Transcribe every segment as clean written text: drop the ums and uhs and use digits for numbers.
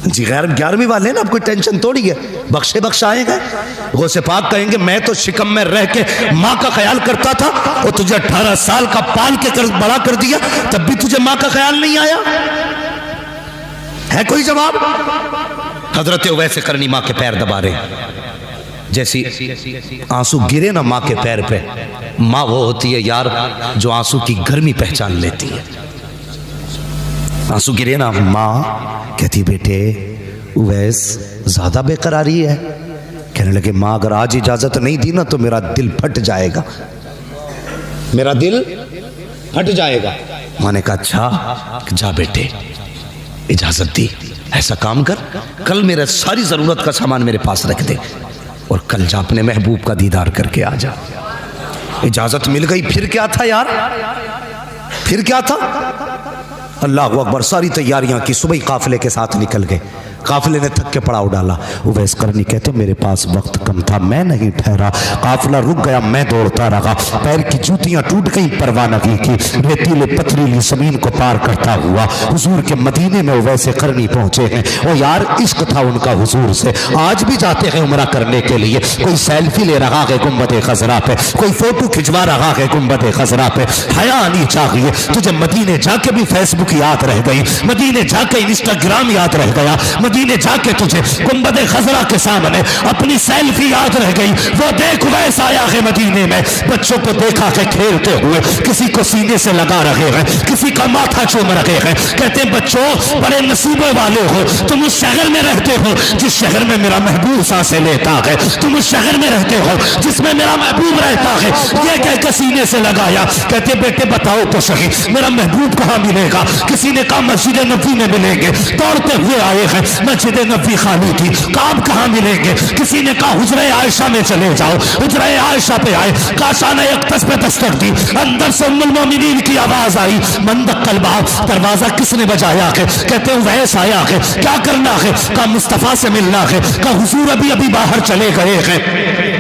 जी 11वीं वाले ना, अब कोई टेंशन थोड़ी है, बख्शे बख्शाएंगे। गौसे पाक कहेंगे मैं तो शिकम में रह के माँ का ख्याल करता था और तुझे 18 साल का पाल के बड़ा कर दिया, तब भी तुझे माँ का ख्याल नहीं आया। है कोई जवाब? हजरत उवैस करनी माँ के पैर दबा रहे, जैसी आंसू गिरे ना माँ के पैर पे, माँ वो होती है यार जो आंसू की गर्मी पहचान लेती है। आंसू गिरे ना, माँ कहती बेटे उवैस ज्यादा बेकरारी है। कहने लगे माँ अगर आज इजाजत नहीं दी ना तो मेरा दिल फट जाएगा, मेरा दिल फट जाएगा। माँ ने कहा अच्छा जा बेटे, इजाजत दी। ऐसा काम कर, कल मेरा सारी जरूरत का सामान मेरे पास रख दे और कल जा अपने महबूब का दीदार करके आ जा। इजाजत मिल गई। फिर क्या था यार, फिर क्या था? अल्लाह अकबर, सारी तैयारियां की, सुबह काफिले के साथ निकल गए। काफिले ने थक के पड़ाव डाला। उवैस करनी कहते मेरे पास वक्त कम था, मैं नहीं ठहरा, काफिला रुक गया, मैं दौड़ता रहा, पैर की जूतियां टूट गई, परवाह नहीं की, रेतीले पथरीली जमीन को पार करता हुआ हुजूर के मदीने में उवैस करनी पहुंचे हैं। और यार इश्क था उनका हुजूर से। आज भी जाते हैं उम्रा करने के लिए, कोई सेल्फी ले रहा है गुंबद खजरा पे, कोई फोटो खिंचवा रहा है गुंबद खजरा पे। हया आनी चाहिए तुझे, मदीने जाके भी फेसबुक याद रह गई, मदीने जाके इंस्टाग्राम याद रह गया, मदीने जाके तुझे गुंबद खजरा के सामने अपनी सेल्फी याद रह गई। वो देख उवैस आया है मदीने में, बच्चों को देखा है खेलते हुए, किसी को सीने से लगा रहे हैं, किसी का माथा चूम रहे हैं। कहते हैं बच्चों बड़े नसीबे वाले हो, तुम उस शहर में रहते हो जिस शहर में मेरा महबूब सांसें लेता है, तुम उस शहर में रहते हो जिसमें मेरा महबूब रहता है। ये कहकर सीने से लगाया। कहते बेटे बताओ तो सही मेरा महबूब कहाँ मिलेगा? किसी ने कहा मस्जिद नबी में मिलेंगे, दौड़ते हुए आए हैं, मस्जिद नबी खाली थी, काब कहाँ मिलेंगे? किसी ने कहा हुजरे आयशा में चले जाओ, हुजरे आयशा पे आए, काशाना यक्तस पे दस्तक दी, अंदर से उम्मुल मोमिनीन की आवाज आई, मन दक्कल बाब, दरवाजा किसने बजाया है? कहते हैं वैस आया है, क्या करना है? कहा मुस्तफा से मिलना है। कहा हुजूर अभी अभी बाहर चले गए हैं।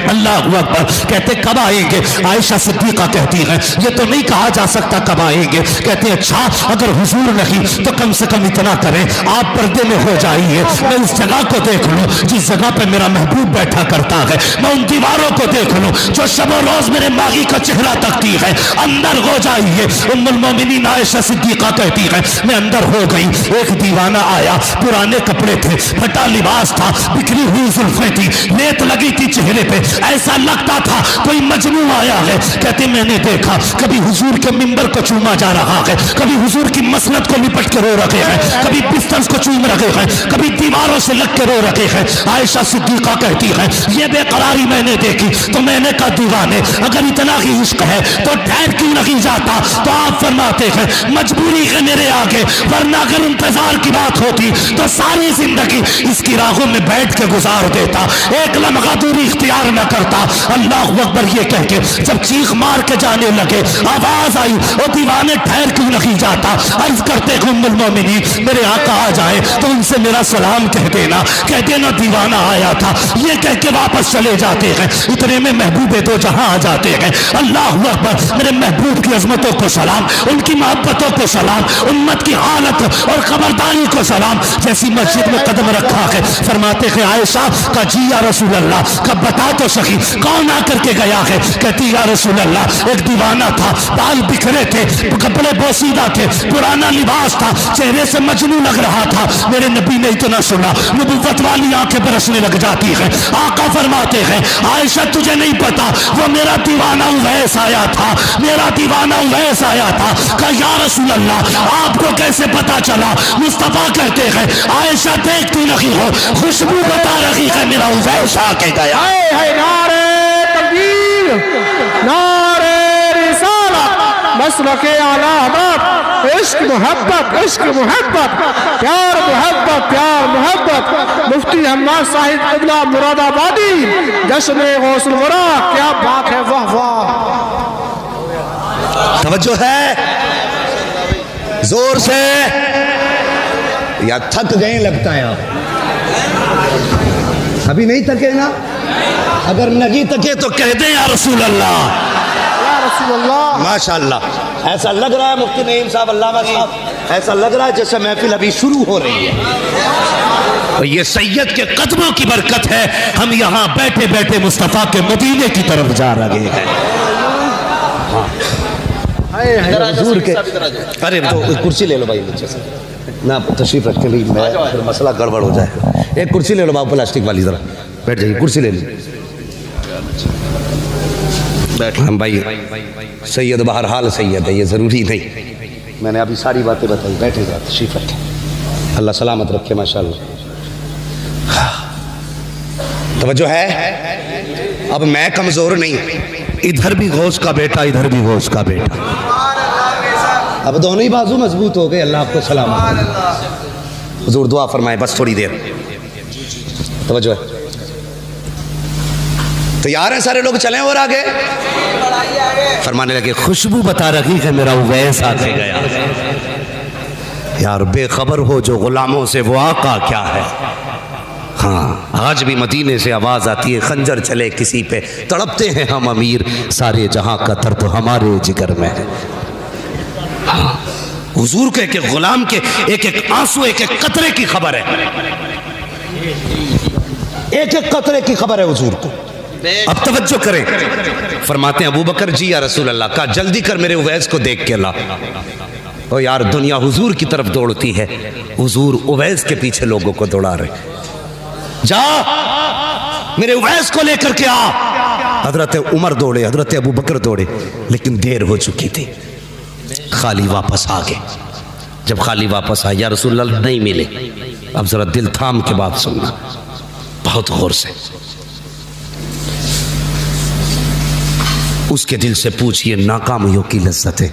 अल्लाह अकबर। कहते कब आएंगे? आयशा सिद्दीका कहती है ये तो नहीं कहा जा सकता कब आएंगे। कहते अच्छा अगर हुजूर नहीं तो कम से कम इतना करें आप पर्दे में हो जाइए, मैं उस जगह को देख लूं जिस जगह पे मेरा महबूब बैठा करता है, मैं उन दीवारों को देख लूं जो शबो रोज मेरे मागी का चेहरा तकती है, अंदर हो जाइए। उम्मुल मोमिनीन आयशा सिद्दीका कहती है मैं अंदर हो गई। एक दीवाना आया, पुराने कपड़े थे, फटा लिबास था, बिखरी हुई जुल्फें थी, रेत लगी थी चेहरे पे, ऐसा लगता था कोई मजनू आया है। कहते मैंने देखा कभी हुजूर के मिंबर को चूमा जा रहा है, कभी हुजूर की मसनद को लिपट के रो रखे हैं, कभी बिस्तर को चूम रखे हैं, कभी दीवारों से लग के रो रखे हैं। आयशा सिद्दीका कहती है ये बेकरारी मैंने देखी तो मैंने कहा दीवाने अगर इतना ही इश्क है तो ठहर क्यों नहीं जाता? तो आप फरमाते हैं मजबूरी है मेरे आगे, वरना अगर इंतजार की बात होती तो सारी जिंदगी इसकी राहों में बैठ के गुजार देता, एक लम्हा दूरी इख्तियार न करता। अल्लाह अकबर ये कह के जब चीख मार के जाने लगे आवाज आई ओ दीवाने ठहर क्यों नहीं जाता? अर्ज करते उम्मुल मोमिनीन मेरे आका आ जाए तो उनसे मेरा सलाम कह देना, कह देना दीवाना आया था। ये कह के वापस चले जाते हैं, इतने में महबूबे दो जहां आ जाते हैं। अल्लाह अकबर। मेरे महबूब की अजमतों को सलाम, उनकी मोहब्बतों को सलाम, उम्मत की हालत और खबरदारी को सलाम। जैसी मस्जिद में कदम रखा है फरमाते हैं आयशा का जी या रसूल अल्लाह, कब बता तो सही कौन आकर के गया है? कहती या रसूल अल्लाह एक दीवाना था, बाल बिखरे थे, कपड़े बोसीदा थे, पुराना लिबास था, चेहरे से मजनू लग रहा था। मेरे नबी ने इतना सुना नबुव्वत वाली आंखें बरसने लग जाती है। आका फरमाते हैं आयशा तुझे नहीं पता वो मेरा दीवाना उवैस आया था, मेरा दीवाना उवैस आया था। कहा या रसूल अल्लाह आपको कैसे पता चला? मुस्तफा कहते हैं आयशा देखती नहीं हो, खुशबू बता रही है मेरा उवैस आके गया। नारे तकबीर, नारे रिसालत, मसलके आला हदरत, इश्क मोहब्बत, इश्क मोहब्बत, प्यार मोहब्बत, प्यार मोहब्बत। मुफ्ती हम्माद साहिब किबला मुरादाबादी, जश्न गौसुल वरा, क्या बात है, वाह वाह। तवज्जो है जोर से या थक गए लगता है आप? अभी नहीं थके ना? अगर नहीं थके तो कह दें या रसूल अल्लाह, या रसूल अल्लाह। माशाअल्लाह। ऐसा लग रहा है मुफ्ती नईम साहब, अल्लामा साहब, ऐसा लग रहा है जैसे महफिल अभी शुरू हो रही है। और ये सैयद के कदमों की बरकत है, हम यहाँ बैठे बैठे मुस्तफा के मदीने की तरफ जा रहे हैं। हुजूर के अरे तो कुर्सी ले लो भाई नीचे से ना, तशरीफ रखें भाई, मैं फिर मसला गड़बड़ हो जाए। एक कुर्सी ले लो बाबू प्लास्टिक वाली, जरा बैठ जाइए, कुर्सी ले ली। हम भाई सैयद बहरहाल सैयद है, ये ज़रूरी नहीं, मैंने अभी सारी बातें बताई। बैठे जा, तशरीफ रखें, अल्लाह सलामत रखे माशाअल्लाह। तवज्जो है, अब मैं कमज़ोर नहीं, इधर भी गौस का बेटा, इधर भी गौस का बेटा, अब दोनों ही बाजू मजबूत हो गए। अल्लाह आपको सलामत। हुजूर दुआ फरमाए बस थोड़ी देर, तवज्जो है। तैयार हैं सारे लोग, चलें और आगे। फरमाने लगे खुशबू बता रही है मेरा उवैस आके गया। यार बेखबर हो जो गुलामों से वो आका क्या है। हाँ, आज भी मदीने से आवाज आती है, खंजर चले किसी पे तड़पते हैं हम अमीर, सारे जहां का दर्द हमारे जिगर में है। हाँ, हुजूर के एक गुलाम के एक एक आंसू, एक एक कतरे की खबर है, एक एक कतरे की खबर है हुजूर को। अब तवज्जो करें, फरमाते हैं अबू बकर जी या रसूल अल्लाह, का जल्दी कर मेरे उवैस को देख के ला। ओ यार, दुनिया हुजूर की तरफ दौड़ती है, हुजूर उवैस के पीछे लोगों को दौड़ा रहे। जा मेरे उवैस को लेकर के आ। हजरत उमर दौड़े, हजरत अबू बकर दौड़े, लेकिन देर हो चुकी थी। खाली वापस आ गए। जब खाली वापस आए, या रसूल अल्लाह नहीं मिले। अब जरा दिल थाम के बात सुनना बहुत गौर से, उसके दिल से पूछिए नाकामियों की लज्जतें,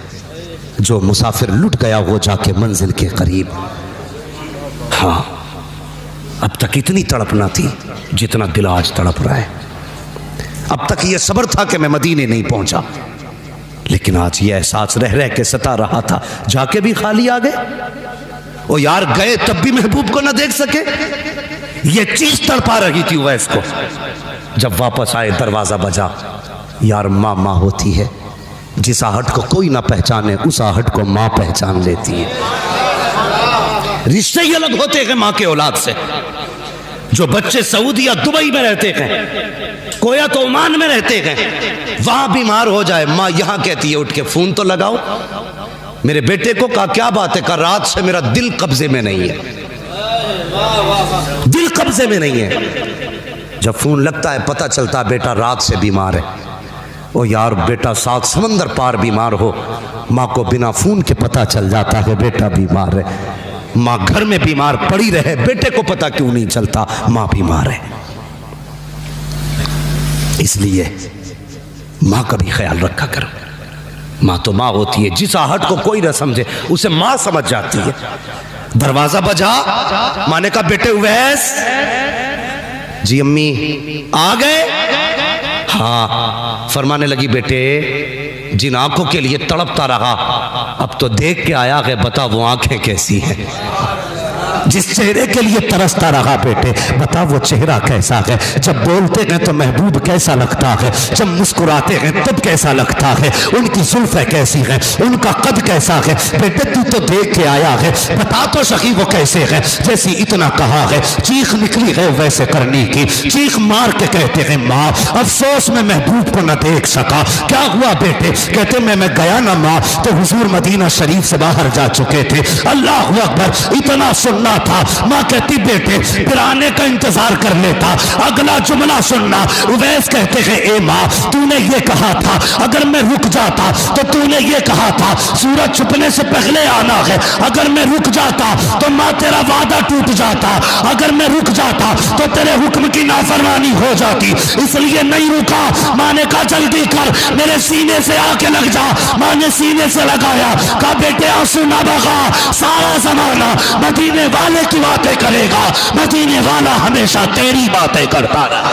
जो मुसाफिर लुट गया हो जाके मंजिल के करीब। हाँ, अब तक इतनी तड़प ना थी जितना दिल आज तड़प रहा है। अब तक ये सब्र था कि मैं मदीने नहीं पहुंचा, लेकिन आज ये एहसास रह रह के सता रहा था, जाके भी खाली आ गए। ओ यार, गए तब भी महबूब को ना देख सके, ये चीज तड़पा रही थी वैस को। जब वापस आए, दरवाजा बजा। यार, माँ माँ होती है, जिस आहट को कोई ना पहचाने उस आहट को माँ पहचान लेती है। रिश्ते ही अलग होते हैं माँ के औलाद से। जो बच्चे सऊदी या दुबई में रहते हैं, कोया तो ओमान में रहते हैं, वहां बीमार हो जाए, माँ यहां कहती है उठ के फोन तो लगाओ मेरे बेटे को। कहा क्या बात है? कहा रात से मेरा दिल कब्जे में नहीं है, दिल कब्जे में नहीं है। जब फोन लगता है पता चलता है बेटा रात से बीमार है। ओ यार, बेटा 7 समंदर पार बीमार हो, माँ को बिना फोन के पता चल जाता है बेटा बीमार है। माँ घर में बीमार पड़ी रहे, बेटे को पता क्यों नहीं चलता माँ बीमार है। इसलिए माँ का भी ख्याल रखा करो। माँ तो माँ होती है, जिस आहट को कोई न समझे उसे माँ समझ जाती है। दरवाजा बजा, माँ ने कहा बेटे उवैस। जी अम्मी आ गए? हाँ। फरमाने लगी बेटे, जिन आंखों के लिए तड़पता रहा अब तो देख के आया है, बता वो आंखें कैसी हैं। जिस चेहरे के लिए तरसता रहा बेटे, बता वो चेहरा कैसा है। जब बोलते हैं तो महबूब कैसा लगता है, जब मुस्कुराते हैं तब कैसा लगता है, उनकी जुल्फें कैसी हैं, उनका कद कैसा है। बेटे तू तो देख के आया है, बता तो सही वो कैसे है। जैसी इतना कहा है, चीख निकली है वैसे करने की। चीख मार के कहते हैं माँ, अफसोस में महबूब को न देख सका। क्या हुआ बेटे? कहते मैं गया ना माँ तो हुजूर मदीना शरीफ से बाहर जा चुके थे। अल्लाह अकबर, इतना सुनना था। माँ कहती बेटे फिर आने का इंतजार कर लेता। अगला जुमला सुनना, उवैस कहते हैं ए माँ, तूने ये कहा था अगर मैं रुक जाता तो तूने ये कहा था सूरज छुपने से पहले आना है। अगर मैं रुक जाता तो माँ तेरा वादा टूट जाता। अगर मैं रुक जाता तो तेरे हुक्म की नाफरमानी हो जाती, इसलिए नहीं रुका। माँ ने कहा जल्दी कर, मेरे सीने से आके लग जा। माँ ने सीने से लगाया, कहा बेटे आंसू ना बहा, सारा जमाना मदीने वाले की बातें करेगा, मदीने वाला हमेशा तेरी बातें करता रहा।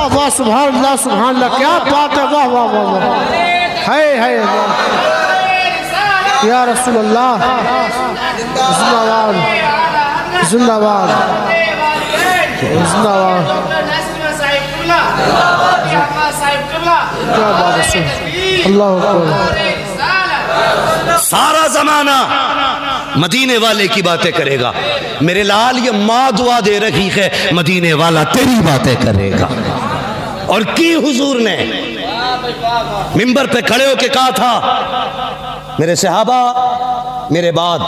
वाह सुभान अल्लाह, सुभान अल्लाह, क्या बात है। वाह वाह वाह वाह, है या रसूल अल्लाह, जिंदाबाद जिंदाबाद जिंदाबाद। क्या बात है, अल्लाह। सारा जमाना मदीने वाले की बातें करेगा। मेरे लाल ये माँ दुआ दे रही है, मदीने वाला तेरी बातें करेगा। और की हुजूर ने मिंबर पे खड़े होके कहा था, मेरे सहाबा मेरे बाद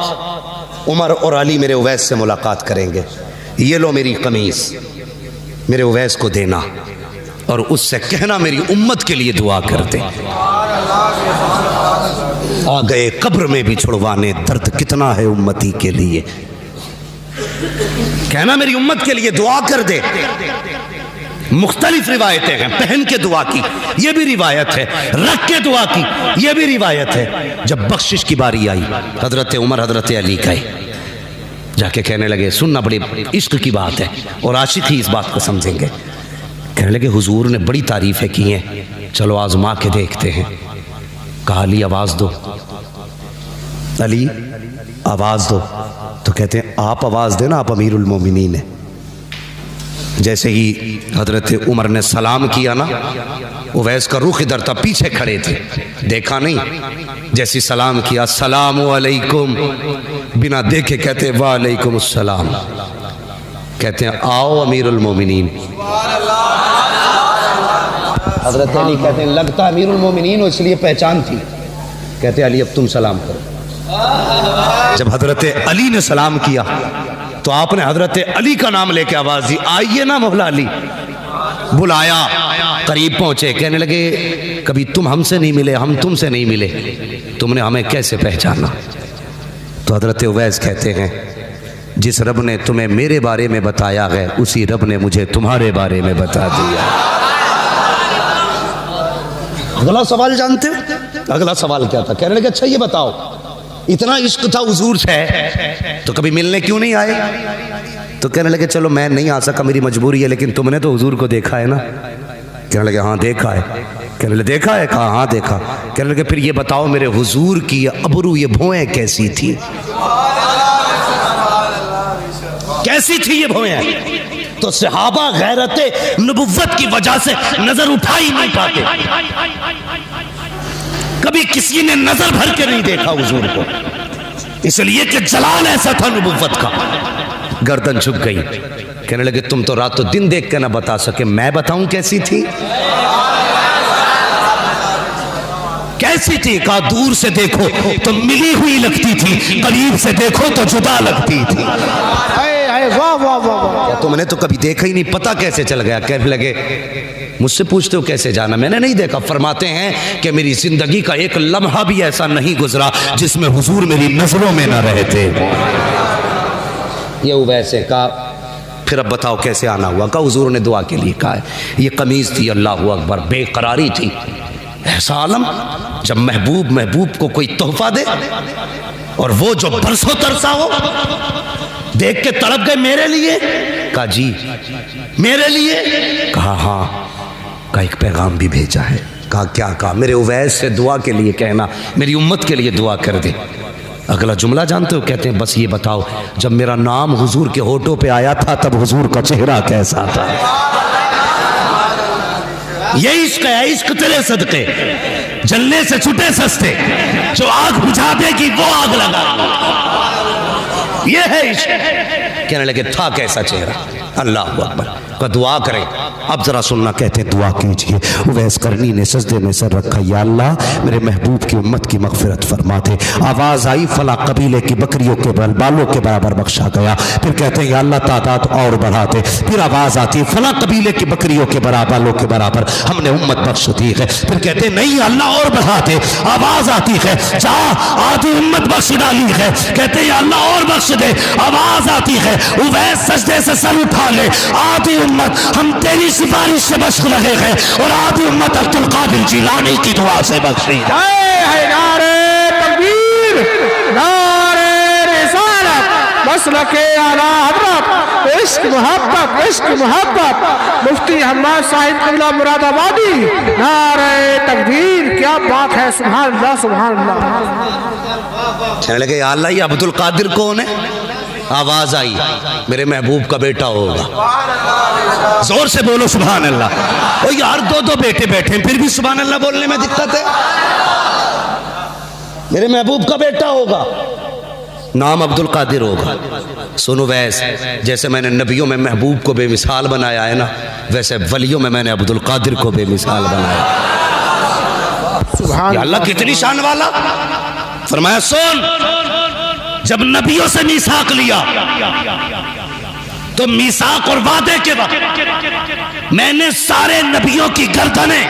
उमर और अली मेरे उवैस से मुलाकात करेंगे, ये लो मेरी कमीज, मेरे उवैस को देना और उससे कहना मेरी उम्मत के लिए दुआ कर दे। आ गए कब्र में भी छुड़वाने, दर्द कितना है उम्मती के लिए, कहना मेरी उम्मत के लिए दुआ कर दे। मुख्तलिफ रिवायतें हैं, पहन के दुआ की यह भी रिवायत है, रख के दुआ की यह भी रिवायत है। जब बख्शिश की बारी आई, हजरत उमर हजरत अली गए, जाके कहने लगे, सुनना बड़ी इश्क की बात है और आशिक ही इस बात को समझेंगे। कहने लगे हुजूर ने बड़ी तारीफें की हैं, चलो आजमा के देखते हैं। कहा अली आवाज दो, अली आवाज दो। तो कहते हैं आप आवाज देना, आप अमीरुल मोमिनीन है। जैसे ही हजरत उमर ने सलाम किया ना, उवैस का रुख इधर था, पीछे खड़े थे, देखा नहीं। जैसी सलाम किया, सलाम अलैकुम, बिना देखे कहते वालेकुम अस्सलाम। कहते हैं आओ अमीरुल मोमिनीन। हजरत अली कहते हैं लगता अमीरुल मोमिनीन हो, इसलिए पहचान थी। कहते अली अब तुम सलाम करो। जब हजरत अली ने सलाम किया तो आपने हजरत अली का नाम लेके आवाज दी, आइए ना मौला अली। बुलाया, करीब पहुंचे, कहने लगे कभी तुम हमसे नहीं मिले, हम तुमसे नहीं मिले, तुमने हमें कैसे पहचाना? तो हजरत उवैस कहते हैं जिस रब ने तुम्हें मेरे बारे में बताया है, उसी रब ने मुझे तुम्हारे बारे में बता दिया। अगला सवाल जानते हो? अगला सवाल क्या था? कहने लगे अच्छा ये बताओ, इतना इश्क था हुजूर से तो कभी मिलने क्यों नहीं आए? तो कहने लगे चलो मैं नहीं आ सका, मेरी मजबूरी है, लेकिन तुमने तो हुजूर को देखा है ना? कहने लगे हाँ देखा है। कहने लगे देखा है? कहा हाँ देखा। कहने लगे फिर ये बताओ मेरे हुजूर की ये अबरू, ये भौएं कैसी थी? कैसी थी ये भौएं? तो सहाबा गैरते नबुव्वत की वजह से नजर उठा ही नहीं पाते, कभी किसी ने नजर भर के नहीं देखा हुजूर को, इसलिए कि जलाल ऐसा था नबुव्वत का। गर्दन झुक गई। कहने लगे तुम तो रातों दिन देख के ना बता सके, मैं बताऊं कैसी थी? कैसी थी? कहा दूर से देखो तो मिली हुई लगती थी, करीब से देखो तो जुदा लगती थी। वाह वाह वाह, तुमने तो कभी देखा ही नहीं, पता कैसे चल गया? कहने लगे मुझसे पूछते हो कैसे जाना? मैंने नहीं देखा। फरमाते हैं कि मेरी जिंदगी का एक लम्हा भी ऐसा नहीं गुजरा जिसमें हुजूर मेरी नजरों में ना रहते। ये वैसे कहा फिर अब बताओ कैसे आना हुआ? कहा हुजूर ने दुआ के लिए कहा है। ये कमीज थी, अल्लाह अकबर, बेकरारी थी। ऐसा आलम जब महबूब को कोई तोहफा दे और वो जो बरसों तरसा हो, देख के तड़प गए मेरे लिए? कहा जी मेरे लिए? कहा हाँ। का एक पैगाम भी भेजा है। कहा क्या? कहा मेरे उवैस से दुआ के लिए कहना, मेरी उम्मत के लिए दुआ कर दे। अगला जुमला जानते हो? कहते हैं बस ये बताओ जब मेरा नाम हुजूर के होठों पे आया था तब हुजूर का चेहरा कैसा था? ये इश्क है, इश्क तेरे सदके, जलने से छुटे सस्ते, जो आग बुझा देगी वो आग लगा, ये है इश्क। कहने लगे था कैसा चेहरा? अल्लाह अकबर। का दुआ करें। अब जरा सुनना, कहते हैं दुआ कीजिए। उवैस करनी ने सजदे में सर रखा, या अल्लाह मेरे महबूब की उम्मत की मगफिरत फरमा दे। आवाज आई फला कबीले की बकरियों के बालों के बराबर बख्शा गया। फिर कहते हैं या अल्लाह तादाद और बढ़ा दे। फिर आवाज आती है फला कबीले की बकरियों के बालों के बराबर हमने उम्मत बख्श दी है। फिर कहते हैं नहीं अल्लाह और बढ़ा दे। आवाज आती है जा आधी उम्मत बख्श डाली है। कहते हैं अल्लाह और बख्श दे। आवाज आती है उवैस सजदे से सर उठा ले, आधी उम्मत हम तेरी सिफारिश से बख्श रहे हैं और आधी उम्मत अब्दुल कादिर जिलानी की दुआ से बख्शी। नारे तकबीर, नारे रिसालत, मसलके आला हज़रत, इश्क मोहब्बत, इश्क मोहब्बत, मुफ्ती हम्माद साहिब क़िबला मुरादाबादी। नारे तकबीर, क्या बात है, सुभान अल्लाह सुभान अल्लाह। कहने लगे या अल्लाह ये अब्दुल कादिर कौन है? आवाज आई मेरे महबूब का बेटा होगा। जोर से बोलो सुभान अल्लाह। ओ यार दो दो बेटे बैठे हैं फिर भी सुभान अल्लाह बोलने में दिक्कत है। मेरे महबूब का बेटा होगा। नाम अब्दुल कादिर होगा। सुनो वैस, जैसे मैंने नबियों में महबूब को बेमिसाल बनाया है ना, वैसे वलियों में मैंने अब्दुल कादिर को बेमिसाल बनाया। सुभान अल्लाह कितनी शान वाला। फरमाया सुन, जब नबियों से मीसाक लिया तो मीसाक और वादे के वक्त मैंने सारे नबियों की गर्दनें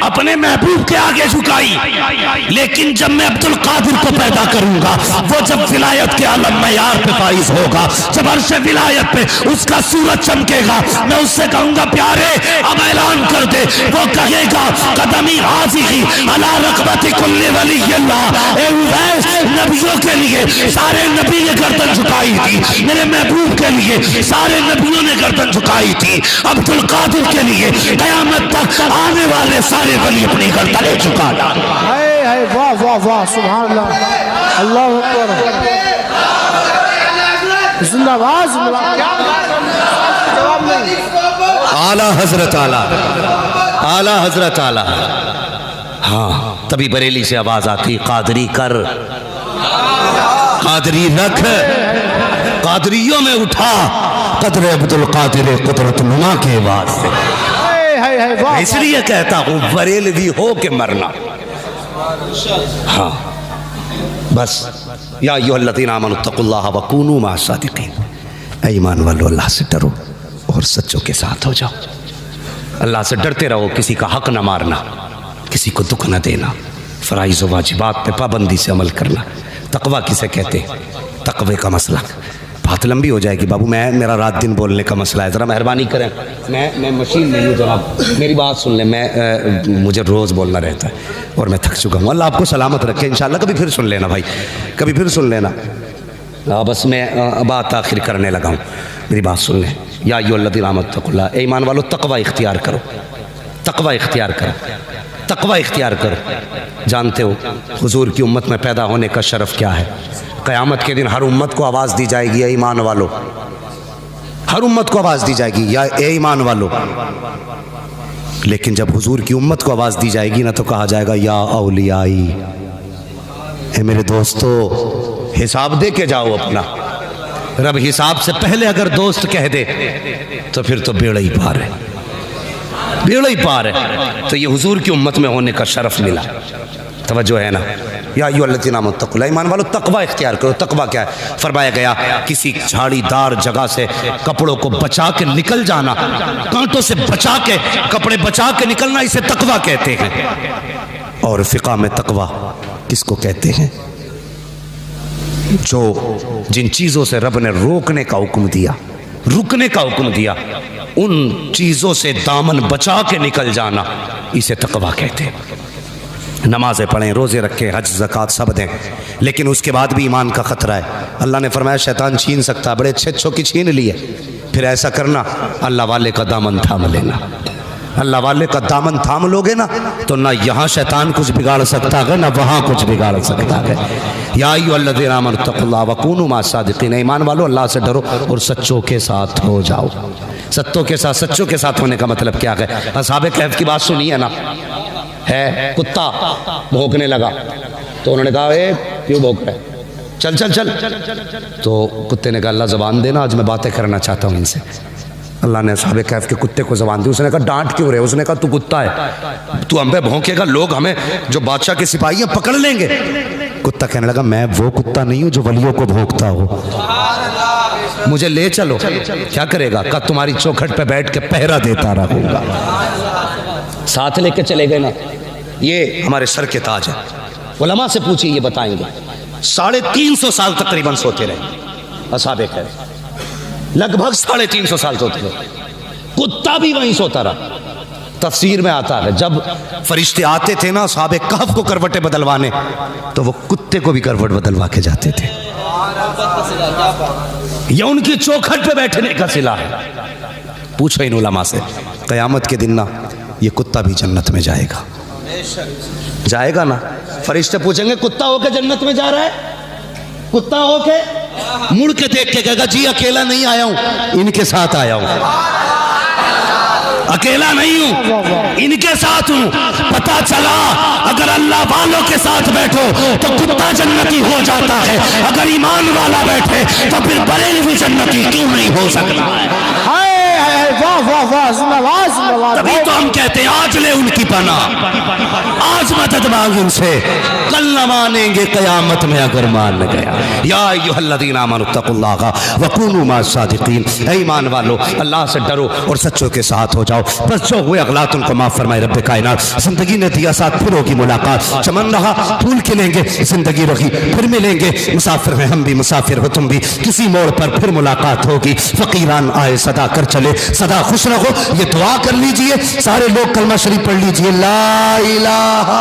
अपने महबूब के आगे झुकाई, लेकिन जब मैं अब्दुल कादिर को पैदा करूंगा, वो जब विलायत के आलम मयार पे फाइज होगा, जब अर्श विलायत पे उसका सूरज चमकेगा, मैं उससे कहूंगा प्यारे अब ऐलान कर दे। वो कहेगा कदमी हाज़िही अला रक़बति कुल्ली वलिय्यिल्लाह। ए उवैस, नबियों के लिए सारे नबी ने गर्दन झुकाई थी, मेरे महबूब के लिए सारे नबियों ने गर्दन झुकाई थी, अब्दुल कादिर के लिए कयामत तक आने वाले सारे वली अपनी गर्दन झुका डाल। वाह वाह वाह, सुभान अल्लाह, अल्लाहु अकबर, जिंदाबाद जिंदाबाद। जवाब नहीं। आला हजरत आला हजरत आला। हाँ, तभी बरेली से आवाज आती, कादरी कर, कादरी रख, कादरियों में उठा कदर अब्दुल कादिर कुदरत नुमा के वास्ते। इसलिए कहता हूं बरेलवी हो के मरना। हाँ बस, या अय्युहल्लज़ीना आमनू तक़ुल्लाह व कूनू मअस सादिक़ीन। ईमान वालों, अल्लाह से डरो और सच्चों के साथ हो जाओ। अल्लाह से डरते रहो, किसी का हक न मारना, किसी को दुख न देना, फ़राइज़ व वाजिबात पे पाबंदी से अमल करना। तक़वा किसे कहते हैं? तक़वे का मसला बात लंबी हो जाएगी बाबू, मेरा रात दिन बोलने का मसला है, ज़रा मेहरबानी करें। मैं मशीन नहीं हूँ जनाब, मेरी बात सुन लें। मुझे रोज़ बोलना रहता है और मैं थक चुका हूँ। अल्लाह आपको सलामत रखे इंशाअल्लाह। कभी फिर सुन लेना भाई, कभी फिर सुन लेना। बस मैं बात आखिर करने लगा हूँ, मेरी बात सुन लें। या अय्युहल्लज़ीना आमनू तक़ुल्लाह, ईमान वालों तक़वा इख्तियार करो, तक़वा इख्तियार करो, तक़वा इख्तियार करो। जानते हो हुजूर की उम्मत में पैदा होने का शरफ़ क्या है? क़यामत के दिन हर उम्मत को आवाज़ दी जाएगी, ए ईमान वालों, हर उम्मत को आवाज़ दी जाएगी, या ए ईमान वालों। लेकिन जब हुजूर की उम्मत को आवाज़ दी जाएगी ना, तो कहा जाएगा या औलियाई, ए मेरे दोस्तों, हिसाब दे के जाओ अपना। रब हिसाब से पहले अगर दोस्त कह दे तो फिर तो बेड़ा ही पार है, बेड़ा ही पार है। तो ये हुजूर की उम्मत में होने का शरफ मिला। तवज्जो है ना? या अय्युहल्लज़ीना आमनू तक़ुल्लाह, ईमान वालों तक़वा इख्तियार करो। तक़वा क्या है? फरमाया गया किसी झाड़ीदार जगह से कपड़ों को बचा के निकल जाना, कांटों से बचा के, कपड़े बचा के निकलना, इसे तक़वा कहते हैं। और फ़िक़्ह में तक़वा किसको कहते हैं? जो जिन चीज़ों से रब ने रोकने का हुक्म दिया, रुकने का हुक्म दिया, उन चीज़ों से दामन बचा के निकल जाना, इसे तक़वा कहते हैं। नमाज़ें पढ़ें, रोज़े रखें, हज ज़कात सब दें, लेकिन उसके बाद भी ईमान का ख़तरा है। अल्लाह ने फरमाया शैतान छीन सकता, बड़े अच्छे अच्छों की छीन लिए। फिर ऐसा करना, अल्लाह वाले का दामन थाम लेना। अल्लाह वाले का दामन थाम लोगे ना, तो ना यहाँ शैतान कुछ बिगाड़ सकता है, ना वहाँ कुछ बिगाड़ सकता है। या अय्युहल्लज़ीना आमनू तक़ुल्लाह व कूनू मअस सादिक़ीन। ईमान वालों, अल्लाह से डरो और सच्चों के साथ हो जाओ। सच्चों के साथ, सच्चों के साथ होने का मतलब क्या है? असहाबे कहफ की बात सुनी है ना? है कुत्ता भौंकने लगा तो उन्होंने कहा ए क्यों भौंक रहा है, चल चल चल। तो कुत्ते ने कहा अल्लाह ज़बान देना, आज मैं बातें करना चाहता हूँ इनसे। अल्लाह ने असहाबे कहफ के कुत्ते को ज़बान दी। उसने कहा डांट क्यों रहे? उसने कहा तू कुत्ता है, तू हम पे भौंकेगा, लोग हमें जो बादशाह के सिपाही हैं पकड़ लेंगे। कुत्ता कहने लगा मैं वो कुत्ता नहीं हूँ जो वलियों को भौंकता हो, मुझे ले चलो। क्या करेगा? कहा तुम्हारी चौखट पे बैठ के पहरा देता रहूँगा। साथ लेके चले गए ना। ये हमारे सर के ताज है। उलमा से पूछिए, ये बताएंगे 350 साल तकरीबन सोते रहे असहाबे कहफ, लगभग 350 साल सोते रहे। कुत्ता भी वहीं सोता रहा। तफसीर में आता है जब फरिश्ते आते थे ना असहाबे कहफ को करवटें बदलवाने, तो वो कुत्ते को भी करवट बदलवा के जाते थे। यह उनकी चौखट पे बैठने का सिला है। पूछो इन उलमा से, क़यामत के दिन ना ये कुत्ता भी जन्नत में जाएगा, जाएगा ना? फरिश्ते पूछेंगे कुत्ता होके जन्नत में जा रहा है? कुत्ता होके मुड़ के देख के कहेगा जी अकेला नहीं आया हूं, इनके साथ आया हूं। अकेला नहीं हूं, इनके साथ हूं। पता चला अगर अल्लाह वालों के साथ बैठो तो कुत्ता जन्नती हो जाता है, अगर ईमान वाला बैठे तो फिर बरेलवी जन्नती क्यों नहीं हो सकता है? वाह वाह वाह, जिंदाबाद जिंदाबाद। तभी तो हम कहते हैं आज ले उनकी पना, आज मदद मांग उनसे, कल न मानेंगे कयामत में अगर मान गया। या अय्युहल्लज़ीना आमनुत्तकुल्लाह वकूनू मास्सादिकीन, ऐ ईमान वालो अल्लाह से डरो और सच्चों के साथ हो जाओ। बस जो हुए अगलात उनको माफ फरमाए रब्बे कायनात। जिंदगी ने दिया साथ, फिर होगी मुलाकात। चमन रहा फूल खिलेंगे, जिंदगी रही फिर मिलेंगे। मुसाफिर हैं हम भी, मुसाफिर हो तुम भी, किसी मोड़ पर फिर मुलाकात होगी। फकीरान आए सदा कर चले, सदा खुश रहो। ये दुआ कर लीजिए, सारे लोग कलमा शरीफ पढ़ लीजिए, ला इलाहा